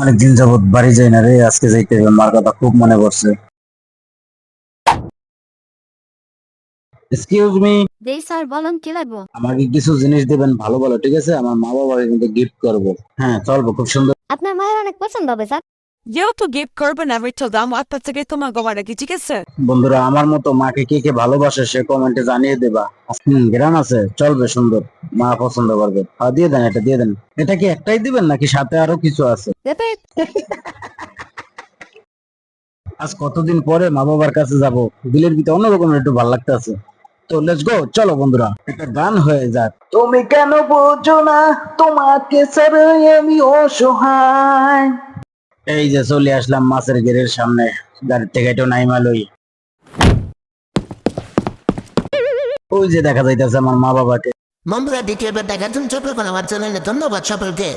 অনেকদিন যাবত বাড়ি যাই না রে, আজকে যাইতে হবে। মার কথা খুব মনে পড়ছে। এক্সকিউজ মি, জি স্যার, বলেন কি লাগবো? আমাকে কিছু জিনিস দিবেন, ভালো ভালো, ঠিক আছে? আমার মা বাবাকে কিন্তু গিফট করব। হ্যাঁ, চলবো, খুব সুন্দর। আপনার মায়ের অনেক পছন্দ হবে স্যার। যেহেতু গিফট করবেন আমি তো দাম আপনার থেকে তোমার গবা রাখি, ঠিক আছে? বন্ধুরা, আমার মতো মাকে কে কে ভালোবাসে সে কমেন্টে জানিয়ে দেবা। গ্রাম আছে, চলবে, সুন্দর। মা পছন্দ করবে। দিয়ে দেন, এটা দিয়ে দেন। এটা কি একটাই দিবেন নাকি সাথে আরো কিছু আছে? রিপিট। আজ কতদিন পরে মা বাবার কাছে যাব, দিলের ভিতরে অন্যরকম একটু ভালো লাগতেছে। তো লেটস গো, চলো বন্ধুরা, একটা গান হয়ে যাক। তুমি কেন বোঝো না, তোমাকে ছাড়াই আমি অসহায়। এই যে চলে আসলাম মাছের গেরের সামনে, গাড়ির থেকে একটু নাইমা লই। ওই যে দেখা যাইতেছে আমার মা বাবাকে। বন্ধুরা, দ্বিতীয়বার দেখার জন্য চোখ রাখুন আমার চ্যানেলে। ধন্যবাদ সকলকে।